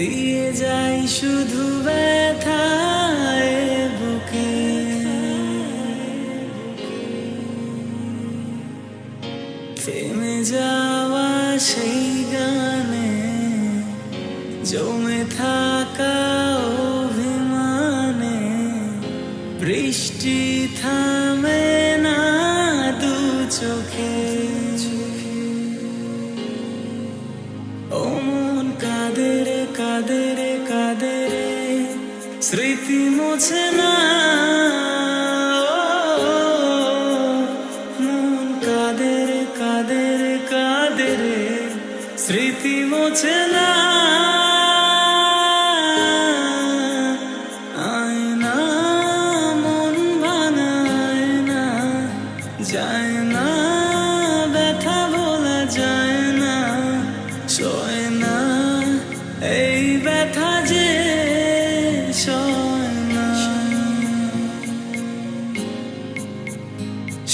দিয়ে যাই শুধু ব্যথায় বুকে। থেমে যাওয়া সেই গানে জমে থাকা অভিমানে বৃষ্টি থামে না দু চোখে। ও মন কাঁদে রে কাঁদে রে কাঁদে রে, স্মৃতি মোছে না। মন কাঁদে রে কাঁদে রে কাঁদে রে, স্মৃতি মোছে না। আয়না মন ভাঙায় না, যায় না ব্যথা বলা যায় না, সয় না এই ব্যথা যে সয় না,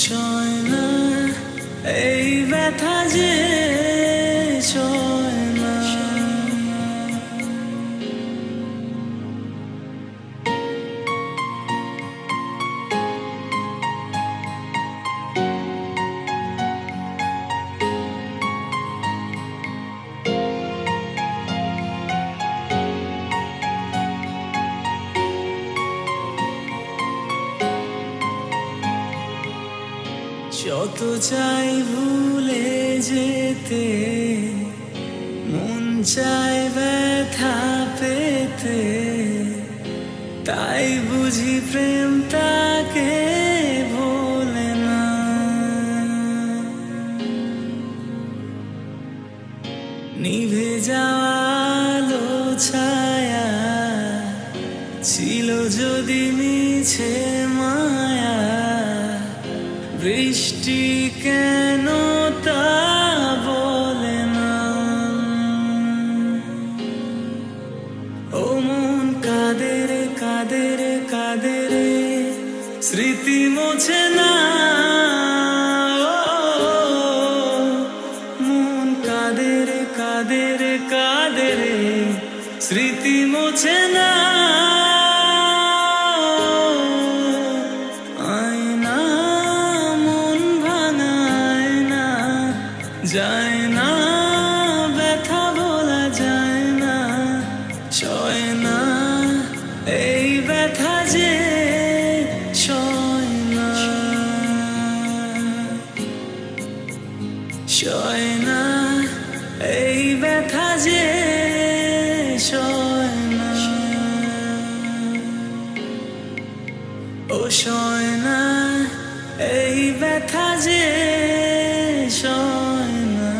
সয় না এই ব্যথা যে সয় না। যত চাই ভুলে যেতে, মন চায় ব্যথা পেতে, তাই বুঝি প্রেম তাকে ভোলে না। নিভে যাওয়া আলো ছায়া ছিল যদি মিছে মায়া, বৃষ্টি কেন তা বলে না। ও মন কাঁদে রে কাঁদে রে কাঁদে রে, স্মৃতি মোছে না। মন কাঁদে রে কাঁদে রে কাঁদে রে, স্মৃতি মোছে না। আয়না মন ভাঙায় না, যায় না ব্যথা বলা যায় না, সয় না এই ব্যথা যে সয় না, সয় না এই ব্যথা যে সয় না। ও সয় না এই ব্যথা যে সয় না।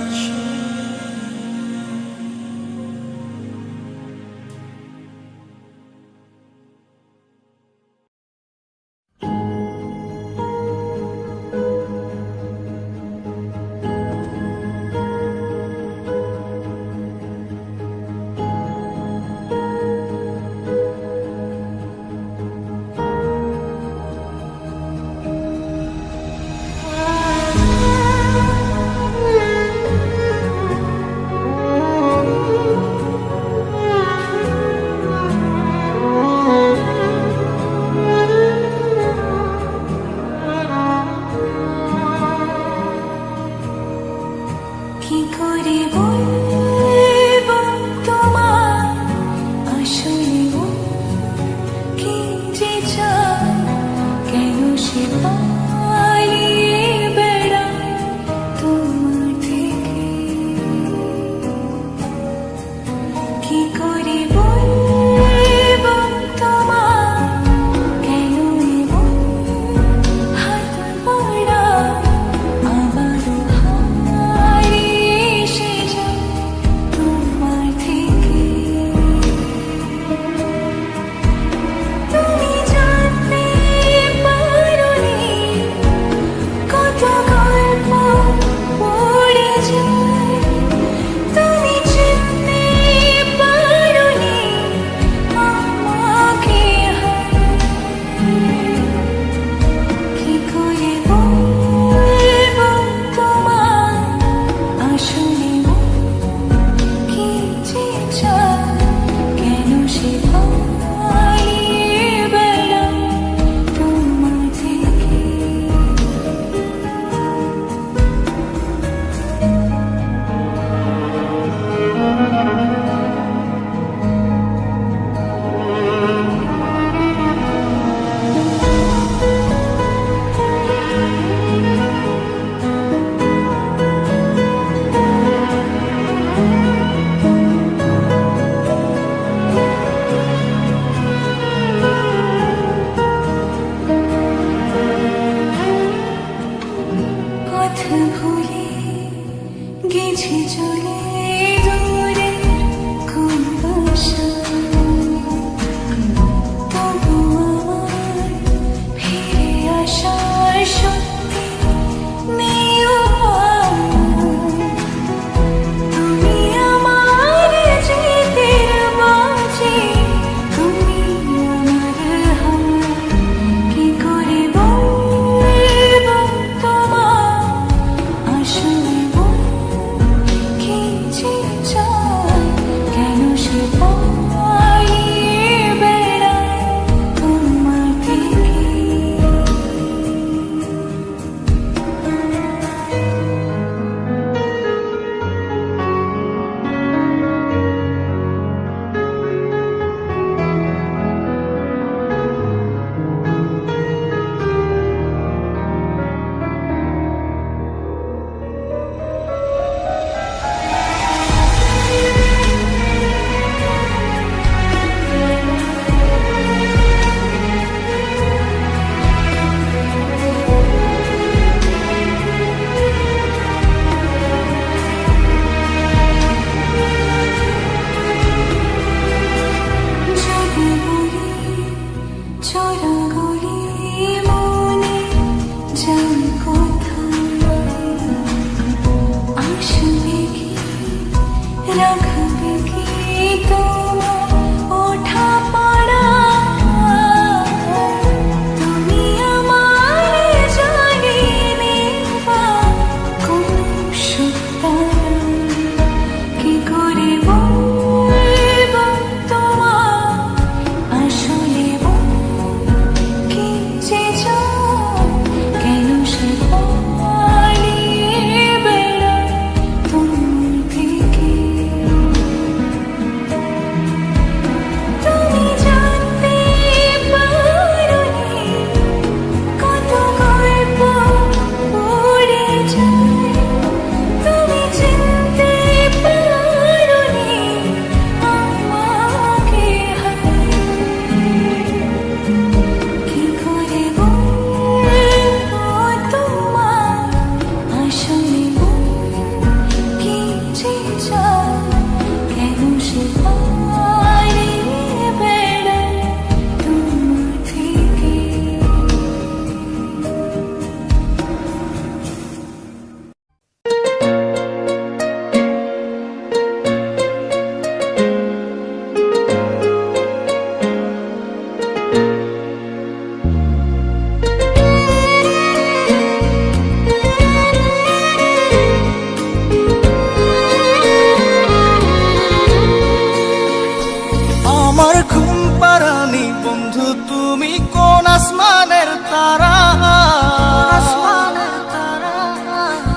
আসমানের তারা,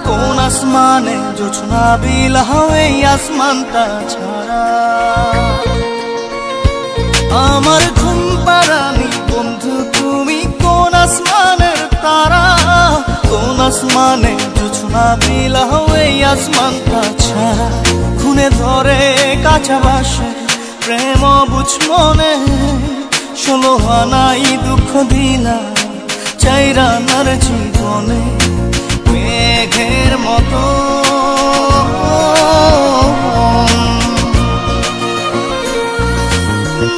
কোন আসমানে জোছনা বিলাও এই আসমানটা ছাড়া। আমার ঘুম পাড়ানি বন্ধু তুমি কোন আসমানের তারা, কোন আসমানে জোছনা বিলাও এই আসমানটা ছাড়া। খুনে ধরে কাঁচা বাসে প্রেম বুঝ মনে, 16 আনাই দুঃখ দিলা চাইরানার জীবনে। মেঘের মতো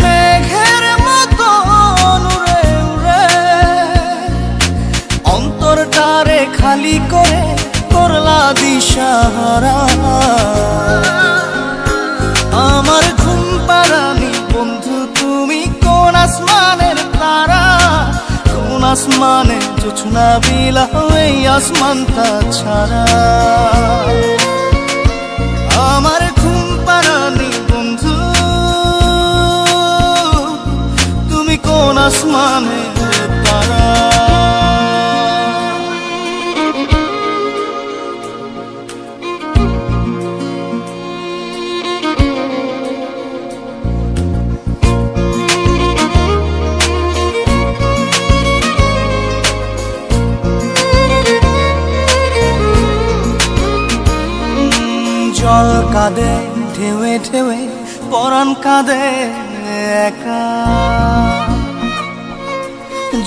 মেঘের মতো উড়ে উড়ে অন্তরটারে খালি করে করলা দিশাহারা। আমার ঘুম পাড়ানি বন্ধু তুমি কোন আসমানের তারা, কোন আসমানে জোছনা বিলাও এই আসমানটা ছাড়া। আমার ঘুম পাড়ানি বন্ধু তুমি কোন আসমানের তারা। জল কাঁদে ঢেউে ঢেউে পরাণ কাঁদে একা,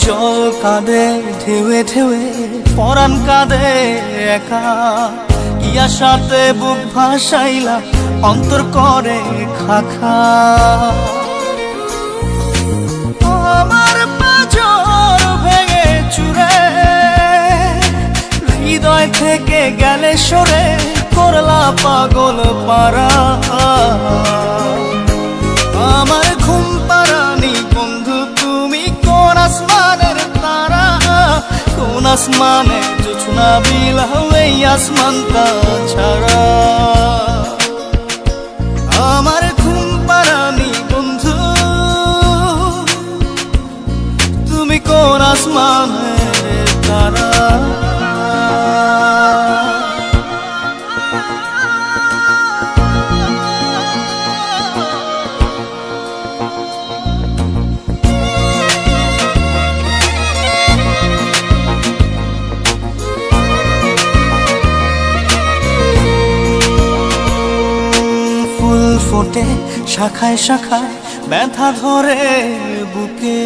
জল কাঁদে ঢেউে ঢেউে পরাণ কাঁদে একা। কি আশাতে বুক ভাসাইলা অন্তর করে খাখা। আমার পাঁজর ভেঙে চুরে হৃদয় থেকে গেলে সরে করলা পাগল পারা। আমার ঘুম পাড়ানি বন্ধু তুমি কোন আসমানের তারা, কোন আসমানে জোছনা বিলাও এই আসমানটা ছাড়া। আমার ঘুম পাড়ানি বন্ধু তুমি কোন আসমানের তারা। ফোটে শাখায় শাখায় ব্যথা ধরে বুকে,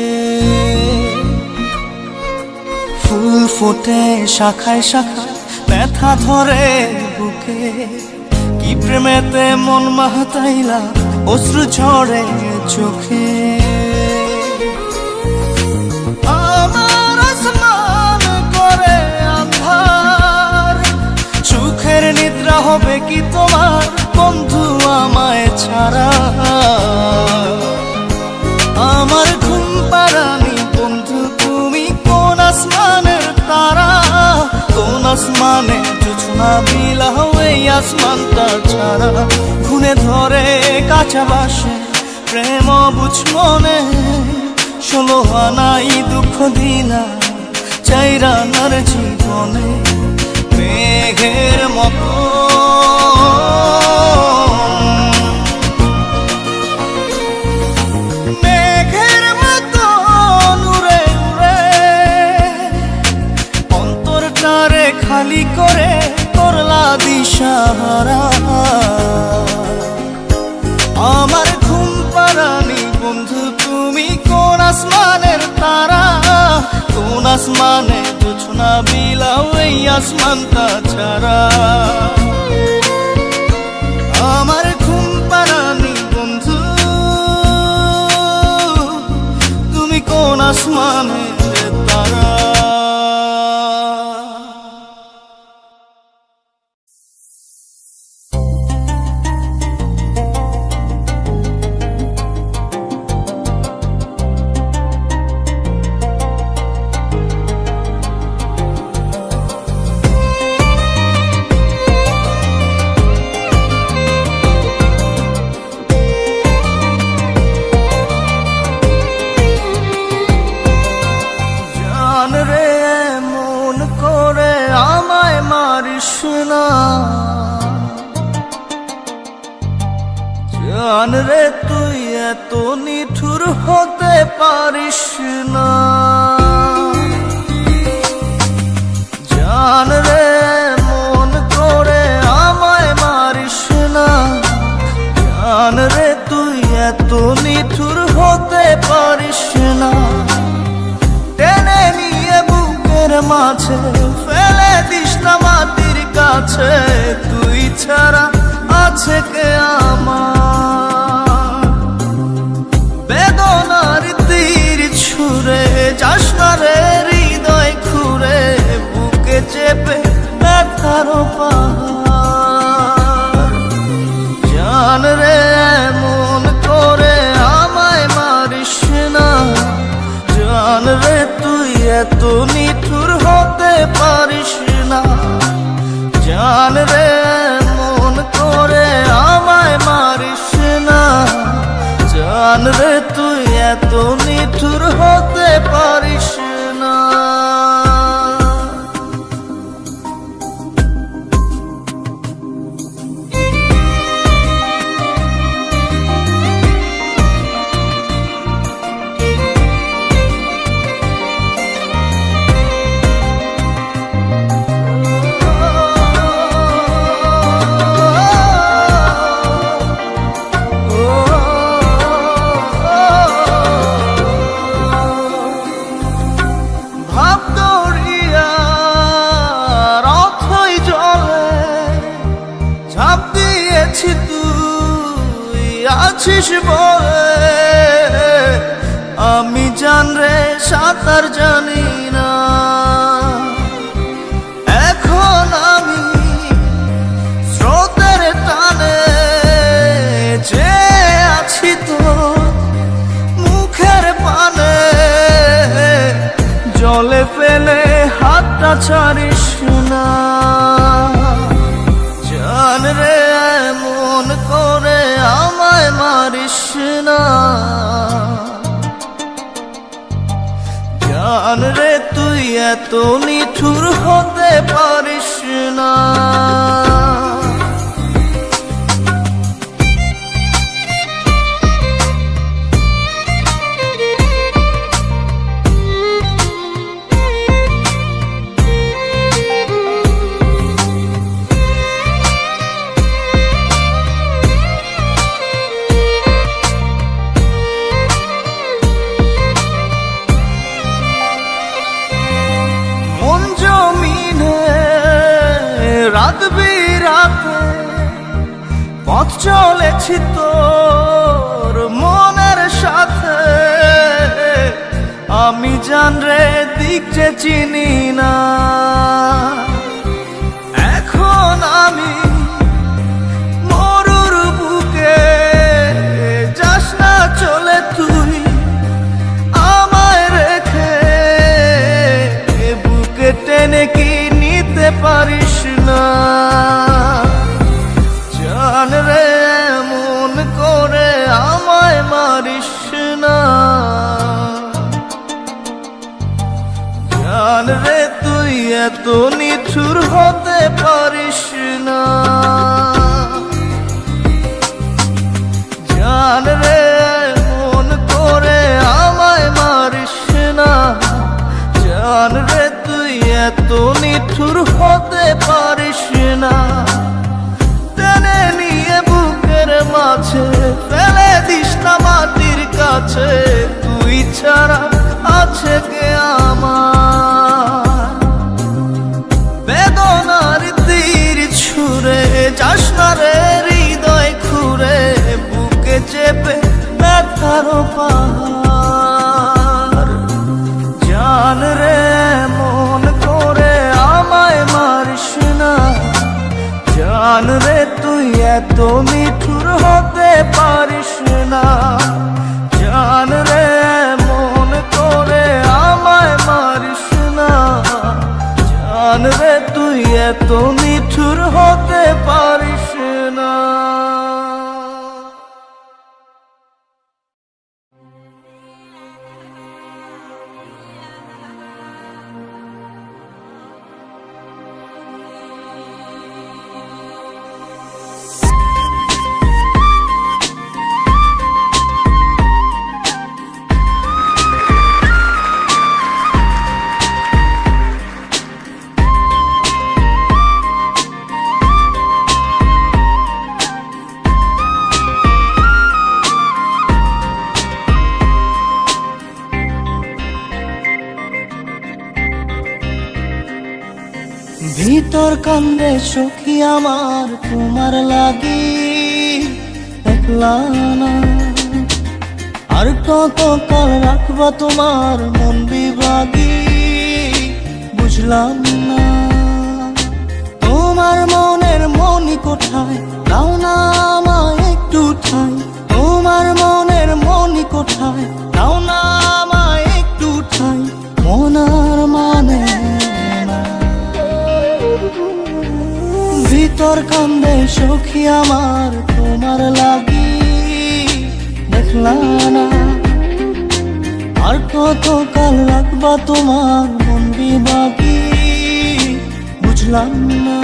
ফুল ফোটে শাখায় শাখায় ব্যথা ধরে বুকে। কি প্রেমেতে মন মাতাইলা অশ্রু ঝরে চোখে। আমার আসমান করে আন্ধার, সুখের নিদ্রা হবে কি তোমার বন্ধু আমায় ছাড়া। আমার ঘুম পাড়ানি বন্ধু তুমি কোন আসমানের তারা, কোন আসমানে জোছনা বিলাও এই আসমানটা ছাড়া। খুনে ধরে কাঁচা বাসে প্রেম বুঝ মনে, 16 আনাই দুঃখ দিলা চাইরানার জীবনে। মেঘের মতো মেঘের মতো উড়ে উড়ে অন্তরটারে খালি করে করলা দিশাহারা। আমার ঘুম পাড়ানি বন্ধু তুমি কোন আসমানের তারা, কোন আসমানে জোছনা বিলাও এই আসমানটা ছাড়া। আমার ঘুম পাড়ানি বন্ধু তুমি কোন আসমানের তারা। এত নিঠুর হতে পারিস না। জান রে মন করে আমায় মারিস না। জান রে তুই এত নিঠুর হতে পারিস না। টেনে নিয়ে বুকের মাঝে ফেলে দিস না মাটির কাছে। তুই ছাড়া আছে কে আমার? বেদনার তীর ছুঁড়ে যাস না রে হৃদয় খুঁড়ে, বুকে চেপে ব্যথার পাহাড়। জান রে মন করে আমায় মারিস না। জান রে তুই এত নিঠুর হতে পারিস না। জান রে মন করে আমায় মারিস না। জান রে তুই এত নিঠুর হতে পারিস না। তুই আছিস বলে আমি জান রে সাঁতার জানি না। এখন আমি স্রোতের টানে যে আছি তো মুখের পানে। জলে ফেলে হাতটা ছাড়িস না। জান রে মন করে আমায় মারিস না। জান রে তুই এত নিঠুর হতে পারিস না। রাত বিরাতে পথ চলেছি তোর মনের সাথে। আমি জান রে দিক যে চিনি না। এখন আমি মরুর বুকে যাস না চলে তুই আমায় রেখে। বুকে টেনে কি নিতে পারিস না? জান রে মন করে আমায় মারিস না। জান রে তুই এত নিঠুর হতে পারিস না। জান রে মন করে আমায় মারিস না। জান রে তুই এত নিঠুর হতে পারিস না। টেনে নিয়ে বুকের মাঝে ফেলে দিস না মাটির কাছে। তুই ছাড়া আছে কে আমার? বেদনার তীর ছুঁড়ে যাস না রে হৃদয় খুঁড়ে, বুকে চেপে ব্যথার পাহাড়। জান রে মন করে আমায় মারিস না। জান রে তুই এত নিঠুর হতে পারিস না। জান রে মন করে আমায় মারিস না। জান রে তুই এত নিঠুর হতে পারিস না। ভিতর কান্দে সখী আমার তোমার লাগি, একলা না। আর কত কাল রাখবা তোমার মন বিভাগী, বুঝলাম না। তোমার মনের মনি কোঠায়, দাও না আমায় একটু ঠাই। তোমার মনের মনি কোঠায়, দাও না আমায় একটু ঠাই। মনার মানে না। ভিতর কান্দে সখী আমার তোমার লাগি, দেখলা না। আর কত কাল রাখবা তোমার মন বিভাগী, বুঝলাম না।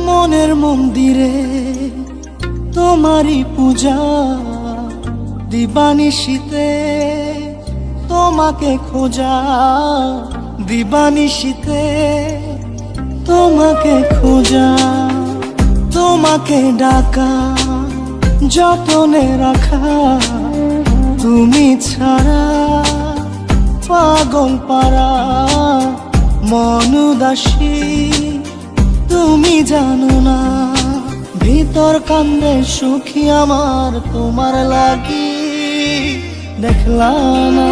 মনের মন্দিরে তোমারই পূজা, দিবানিশীতে তোমাকে খোঁজা, দিবানিশীতে তোমাকে খোঁজা। তোমাকে ডাকা, যতনে রাখা, তুমি ছাড়া পাগল পারা মন উদাসী, তুমি জানো না। ভিতর কান্দে সুখী আমার তোমার লাগি, দেখলা না।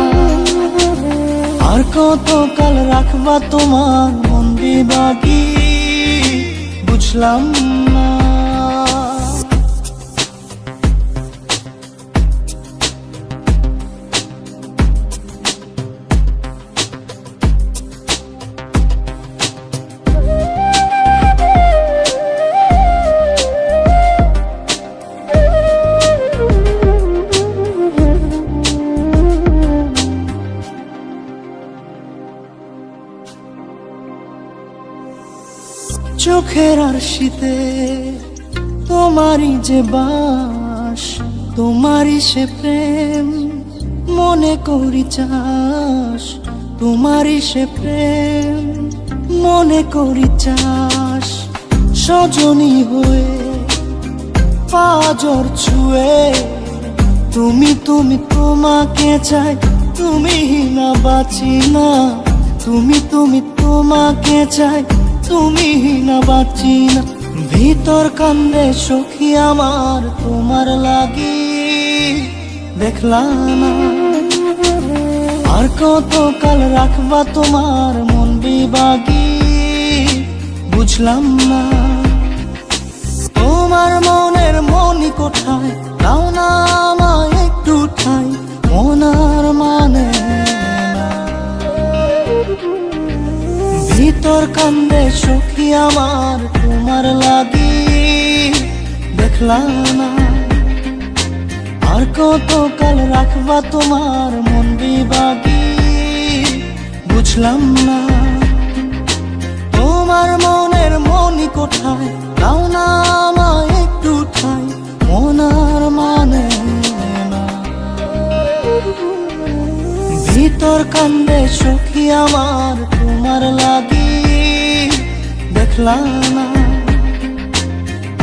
আর কত কাল রাখবা তোমার মন বিভাগী, বুঝলাম না। চোখের আরশিতে তোমারই যে বাস, তোমারই সে প্রেম মনে করি চাস। তোমারই সে প্রেম মনে করি চাস। সজনী হয়ে পাজর ছুঁয়ে, তুমি তুমি তোমাকে চাই, তুমি না বাঁচি না। তুমি তুমি তোমাকে চাই, তুমি না বাঁচি না। ভিতর কান্দে সখী আমার তোমার লাগি, দেখলা না। আর কত কাল রাখবা তোমার মন বিভাগী, বুঝলাম না। তোমার মনের মনি কোঠায়, দাও না আমায় একটু ঠাই। মনার মানে না। ভিতর কান্দে সখী আমার তোমার লাগি, দেখলা না। আর কত কাল রাখবা তোমার মন বিভাগী, বুঝলাম না। তোমার মনের মনি কোঠায়, দাও না আমায় একটু ঠাই। মনার মানে না। ভিতর কান্দে সখী আমার তোমার লাগি, দেখলা না।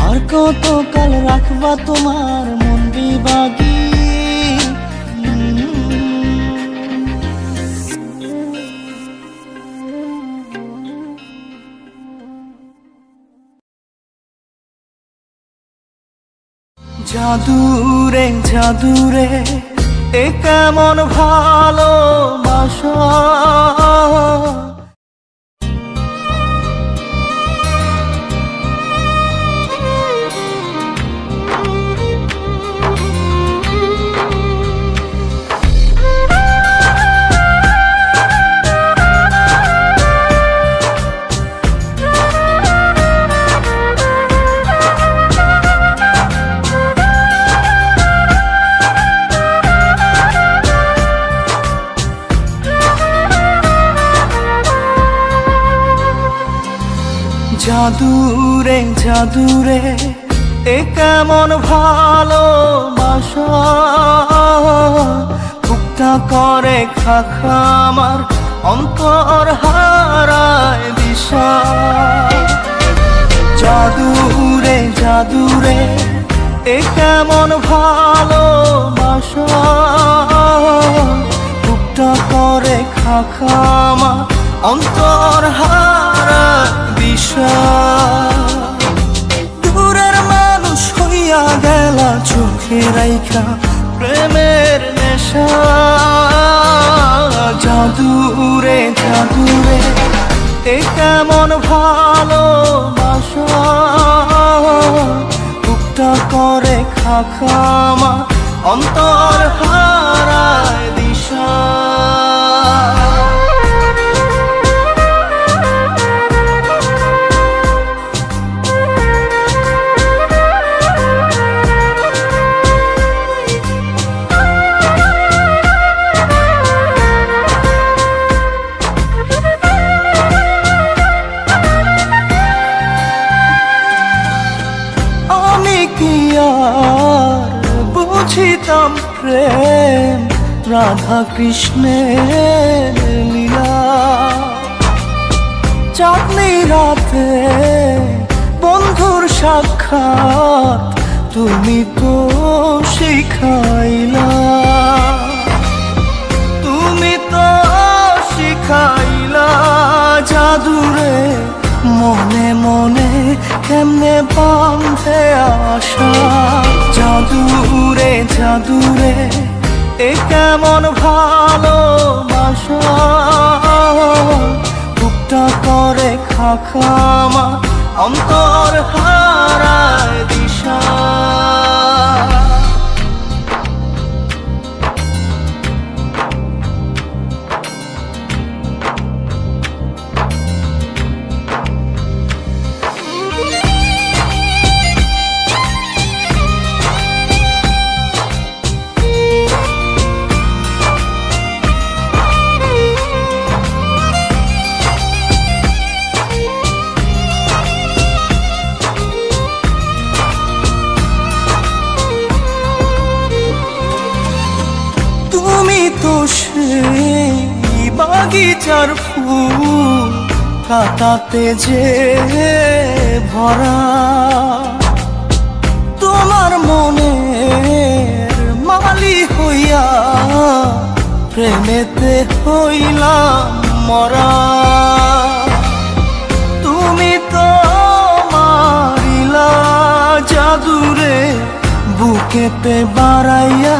আর কত কাল রাখবা তোমার মন বিভাগী। জাদুরে জাদুরে এ কেমন ভালোবাসা। জাদুরে জাদুরে এ কেমন ভালোবাসা, বুকটা করে খাখা আমার অন্তর হারায় দিশা। জাদুরে জাদুরে এ কেমন ভালোবাসা, বুকটা করে খাখা আমার অন্তর হারায় দিশা। দূরের মানুষ হইয়া গেলা চোখে রাইখা প্রেমের নেশা। জাদুরে জাদুরে এ কেমন ভালোবাসা, বুকটা করে খাখা আমার অন্তর হারায় দিশা। বুঝিতাম প্রেম রাধা কৃষ্ণের লীলা, চাঁদনি রাতে বন্ধুর সাক্ষাৎ তুমি তো শিখাইলা, তুমি তো শিখাইলা। জাদুরে মনে মনে কেমনে বাঁধে আশা। জাদুরে জাদুরে এ কেমন ভালোবাসা, বুকটা করে খাখা আমার অন্তর হারায় দিশা। সেই বাগিচার ফুল কাটাতে যে ভরা, তোমার মনের মালি হইয়া প্রেমেতে হইলাম মরা। তুমি তো মারিলা জাদুরে বুকেতে বাড়াইয়া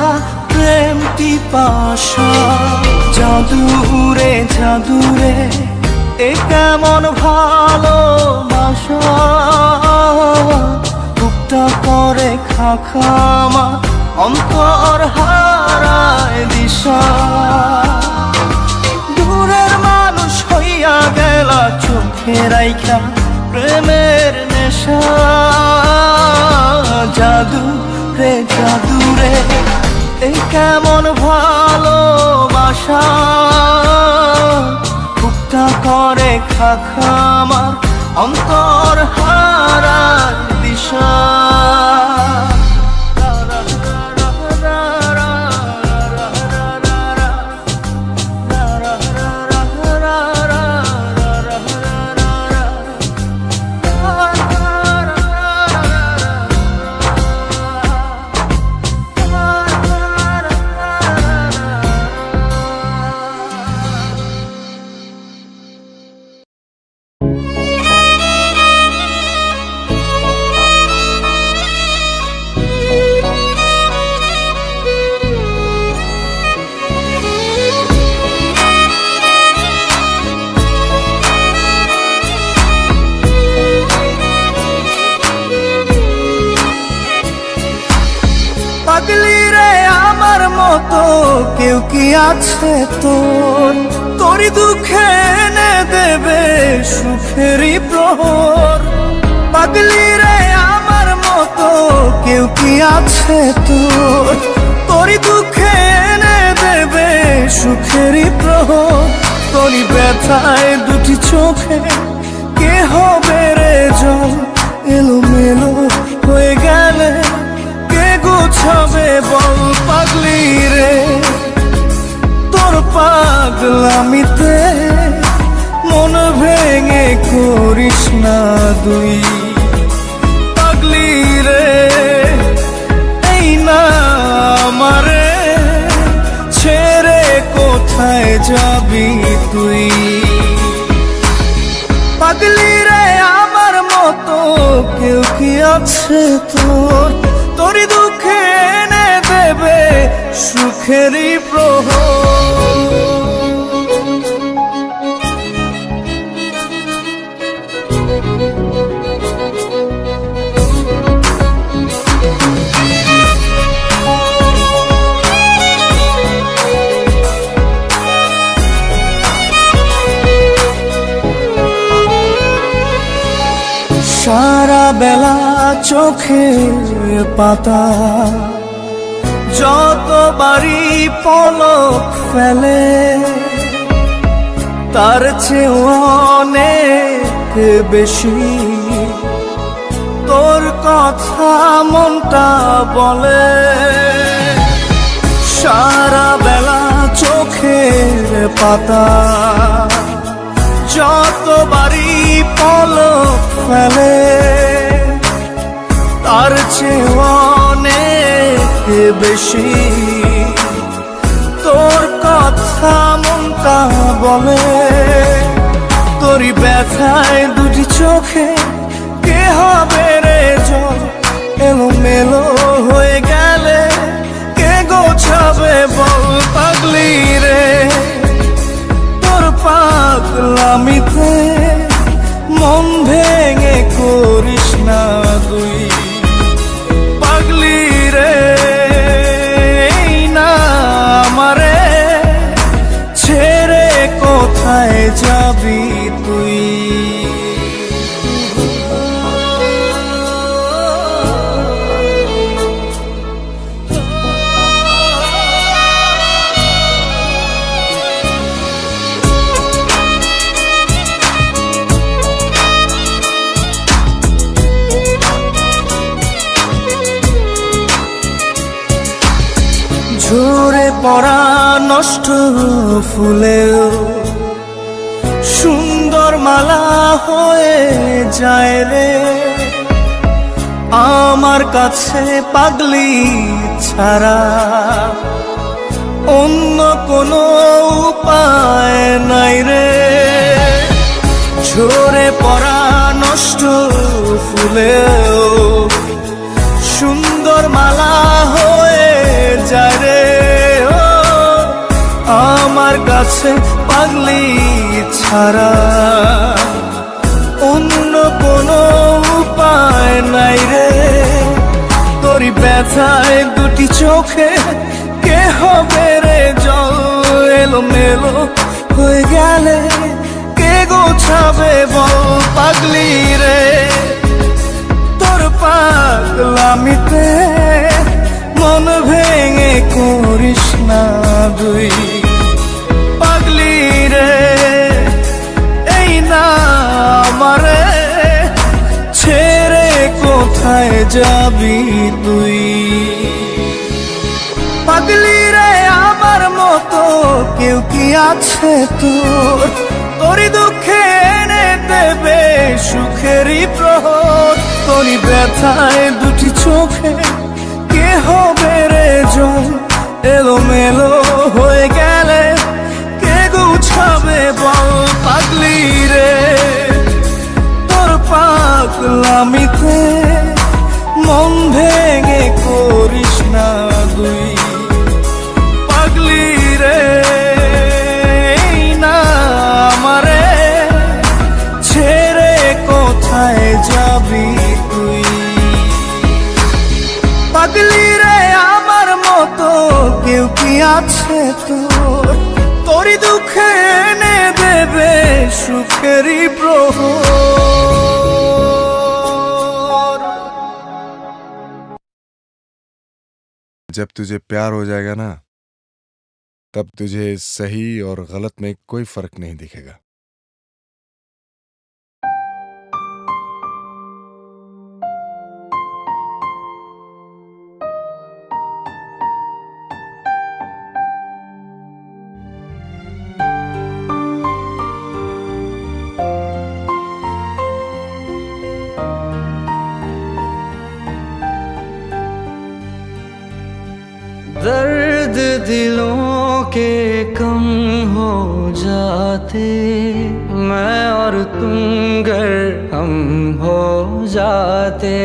প্রেম পিপাসা। জাদুরে জাদুরে এ কেমন ভালোবাসা, বুকটা করে খাখা আমার অন্তর হারায় দিশা। দূরের মানুষ হইয়া গেলা চোখে রাইখা প্রেমের নেশা। জাদুরে জাদুরে এই কেমন ভালোবাসা, বুকটা করে খাখা আমার অন্তর হারায় দিশা। পাগলি রে আমার মতো কেউ কি আছে তোর, তোরই দুঃখে এনে দেবে সুখেরই প্রহর। পাগলি রে আমার মতো কেউ কি আছে তোর, তোরই দুঃখে এনে দেবে সুখেরই প্রহর। তোরই ব্যথায় দুটি চোখে কে হবে রে জল, এলোমেলো হয়ে গেল দুই পাগলি রে এই না আমারে ছেড়ে কোথায় যাবি তুই পাগলি রে আমার মতো কেউ কি আছে তোর তোরই দুঃখে এনে দেবে সুখেরই প্রহর সারা বেলা চোখের পাতা যতবারই পলক ফেলে তার চেয়ে অনেক বেশি তোর কথা মনটা বলে সারা বেলা চোখের পাতা যতবারই পলক ফেলে তার চেয়ে অনেক বেশি তোর কথা মনটা বলে তোরই ব্যথায় দুটি চোখে কে হবে রে জল এলোমেলো হয়ে গেলে কে গোছাবে বল পাগলি রে তোর পাগলামিতে মন ভেঙে করিস না তুই পাগলি রে এই না আমারে ছেড়ে কোথায় যাবি তুই ঝরে পড়া নষ্ট ফুলেও সুন্দর মালা হয়ে যায় রে আমার কাছে পাগলি ছাড়া অন্য কোনো উপায় নাই রে ঝরে পড়া নষ্ট ফুলেও সুন্দর মালা হয়ে যায় রে ও আমার কাছে পাগলি ছাড়া অন্য কোনো উপায় নাই রে তোরই ব্যথায় দুটি চোখে কে হবে রে জল এলোমেলো হয়ে গেলে কে গোছাবে বল পাগলি রে তোর পাগলামিতে মন ভেঙে করিস না দুই পাগলি রে এই না আমারে ছেড়ে কোথায় যাবি তুই পাগলি রে আমার মতো কেউ কি আছে তোর তোরই দুঃখে এনে দেবে সুখেরই প্রহর তোরই ব্যথায় দুটি চোখে কে হবে রে জল এলোমেলো হয়ে গেলে কে গুছাবে বল পাগলি রে তোর পাগলামিতে মন ভেঙে করিস না দুই পাগলি রে এই না আমারে ছেড়ে কোথায় যাবি তুই পাগলি রে আমার মতো কেউ কি আছে তোর তোরই দুঃখে এনে দেবে সুখেরই প্রহর जब तुझे प्यार हो जाएगा ना तब तुझे सही और गलत में कोई फर्क नहीं दिखेगा दर्द दिलों के कम हो जाते, मैं और तुम गर हम हो जाते,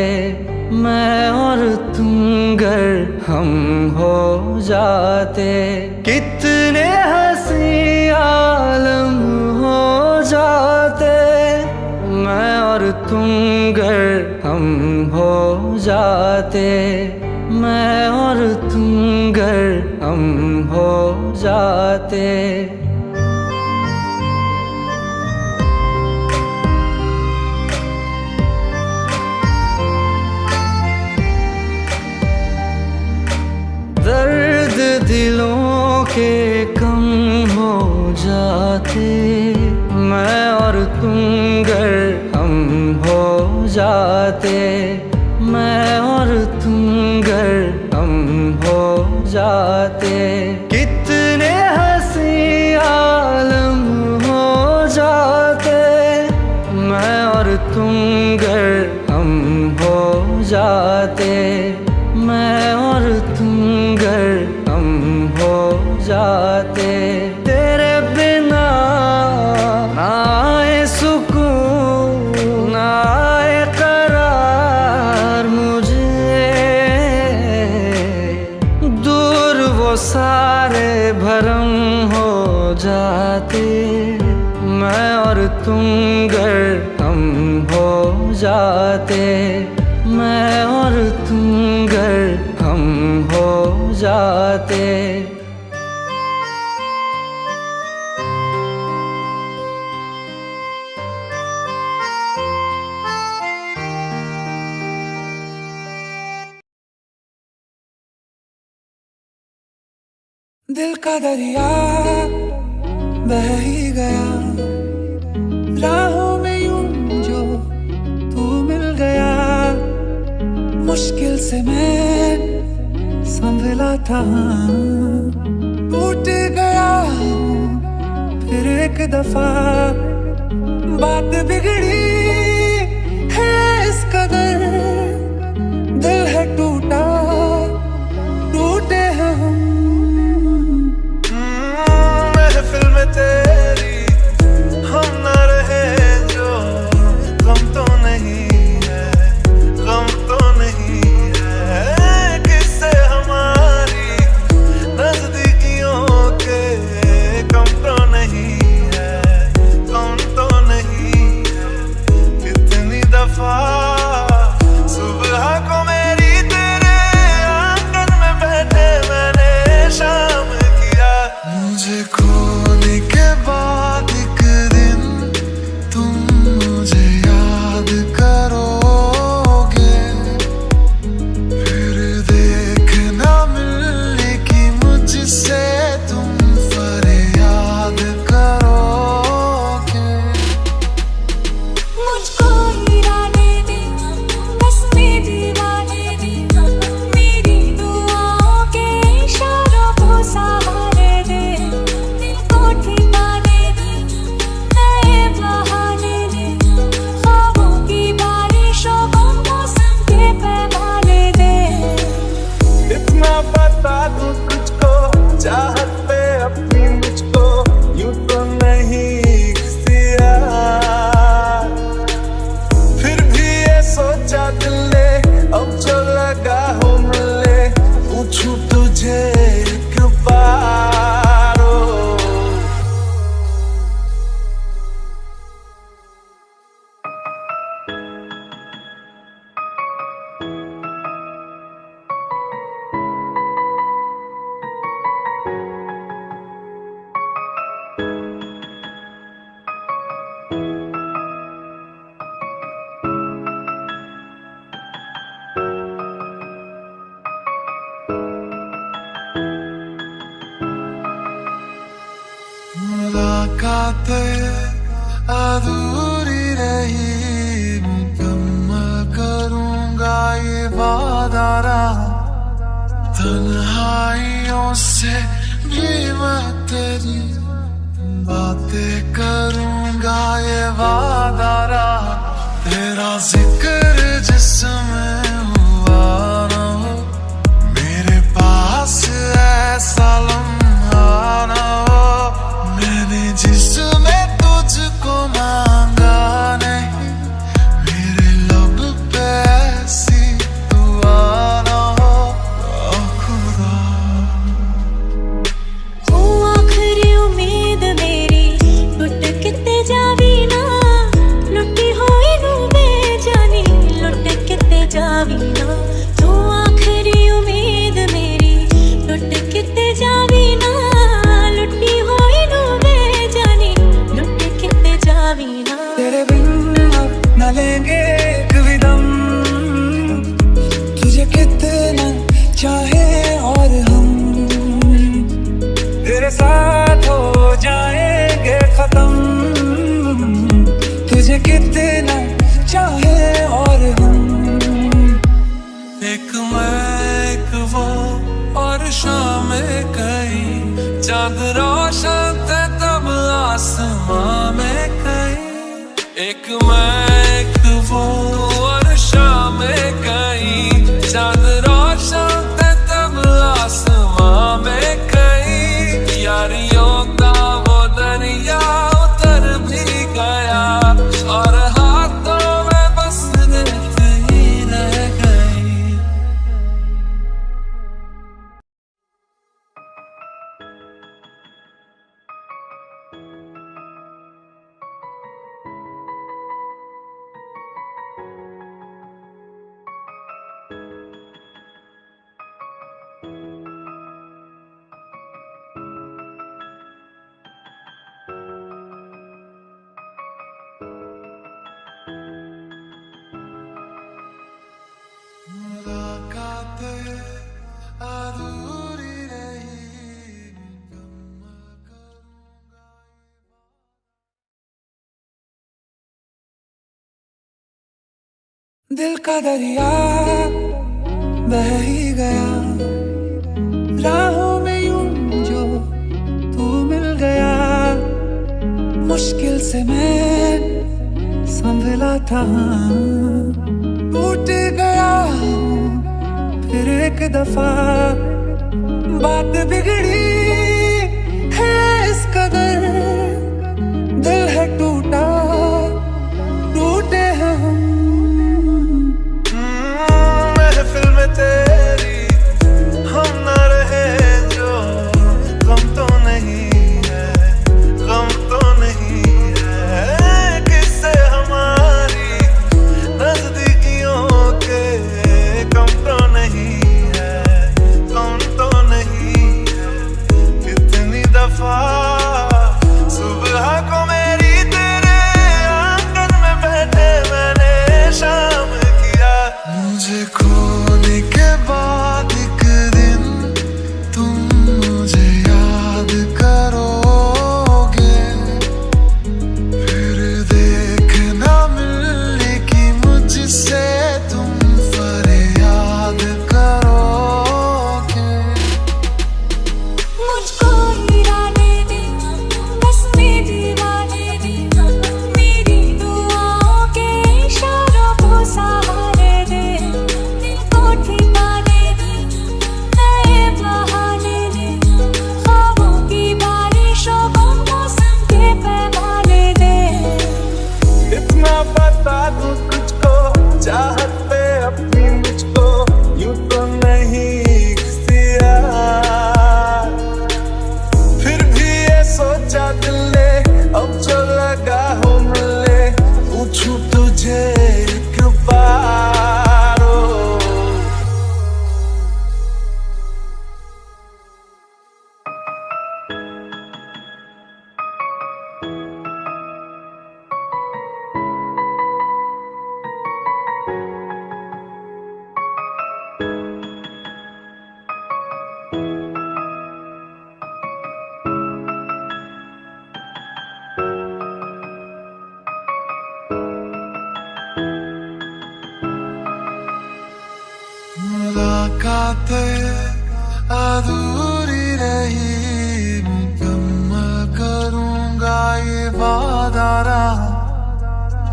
मैं और तुम गर हम हो जाते। कितने हंसी आलम हो जाते, मैं और तुम गर हम हो जाते, मैं और तुम गर हम हो जाते। दर्द दिलों के कम हो जाते, मैं और तुम गर हम हो जाते, मैं और तुम गर हम हो जाते। कितने हंसी आलम हो जाते, मैं और तुम गर हम हो जाते, मैं और तुम गर हम हो जाते। तेरे बिना ना आए सुकून, ना आए करार मुझे, दूर वो सारे भरम हो जाते, मैं और तुम गर हम हो जाते, मैं और तुम गर हम हो जाते। दिल का दरिया बह ही गया, राहों में यूं जो तू मिल गया। मुश्किल से मैं संभला था, टूट गया फिर एक दफा। बात बिगड़ी है इस कदर, दिल है टूटा, टूटे हैं हम। महफिल में तेरी हम ना रहे जो, गम तो नहीं है, गम तो नहीं है। किससे हमारी नजदीकियों के कम तो नहीं है, कम तो नहीं है। कितनी दफा सुबह को मेरी तेरे आंगन में बैठे मैंने शाम किया। मुझे खोने के बाद एक दिन तुम मुझे याद करोगे, फिर देखना मिलेगी मुझसे तुम फरियाद करोगे। मुझको हीराने दे, बस में दीवाने दे, मेरी दुआओं के इशारों को सहारे दे। दिल को ठिकाने दे, नए बहाने दे, ख्वाबों की बारिशों को मौसम के पैमाने दे। इतना बता दूं तुझको, चाहत पे अपनी मुझको यूं तो नहीं इख्तियार। फिर भी ये सोचा दिल ने, अब जो लगा हो मिले, पूछूं तुझे एक बार। मुलाकातें अधूरी रही, मुकम्मल करूंगा ये वादा रहा। तन्हाइयों से भी मैं तेरी बातें करूंगा ये वादा रहा। तेरा जिक्र जिसमें हुआ ना हो, मेरे पास जावी ना तू आखरी उम्मीद मेरी लुट किते जावी ना लुटी होई नू वे जानी लुट किते जावी ना तेरे बिन अब न लेंगे एक भी दम तुझे कितना चाहे और हम तेरे साथ हो जाएंगे खत्म तुझे कितना चाहे और हम एक मैं एक वो और शाम कई चांद रोशन थे तब आसमां में कई एक मैं एक वो और शाम कई चांद रोशन थे तब आसमां में कई यारियों का वो दरिया उतर भी गया और हाथों में बस रहते ही रह गई दिल का दरिया बह ही गया राहों में यूं जो तू मिल गया मुश्किल से मैं संभला था टूट गया फिर एक दफा बात बिगड़ी है इस कदर दिल है टूटा टूटे हैं हम महफिल में तेरी हम न रहे जो गम तो नहीं है गम तो नहीं है किससे हमारी नजदीकियों के कम तो नहीं है कम तो नहीं है कितनी दफा सुबह को मेरी तेरे आंगन में बैठे मैंने शाम किया मुझे खोने के बाद एक दिन तुम मुझे याद करोगे फिर देखना मिलेगी मुझसे तुम फरियाद करोगे मुझको हीराने दे बस में दीवाने दे मेरी दुआओं के इशारों को सहारे दे दिल को ठिकाने दे नए बहाने दे ख्वाबों की बारिशों को मौसम के पैमाने दे इतना बता दूं तुझको चाहत पे अपनी मुझको यूं तो नहीं इख्तियार फिर भी ये सोचा दिल ने अब जो लगा हो मिले पूछूं तुझे एक बार मुलाकातें अधूरी रही मुकम्मल करूंगा ये वादा रहा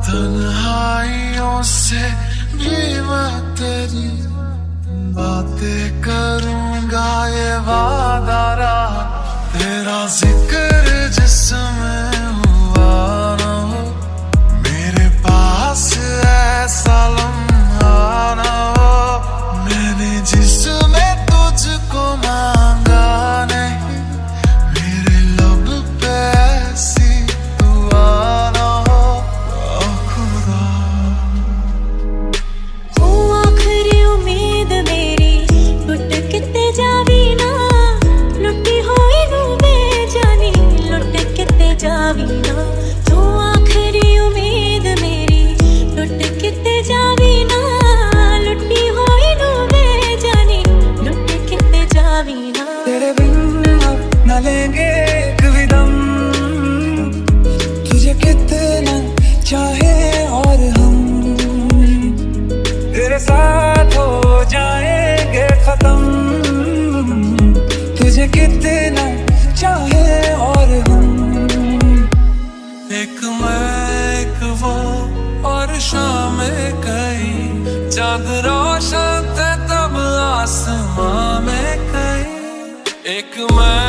तन्हाइयों से भी मैं तेरी बातें करूंगा ये वादा रहा तेरा जिक्र जिसमें हुआ ना हो मेरे पास ऐसा लम्हा ना हो मैंने जिसमें तुझको मांगा नहीं मेरे लब पे ऐसी दुआ ना हो खुदा तू आखरी तेरे साथ हो जाएंगे खत्म, तुझे कितना चाहे और हम। एक मैं एक वो और शाम कई, चांद रोशन थे तब आसमां में कई। एक मैं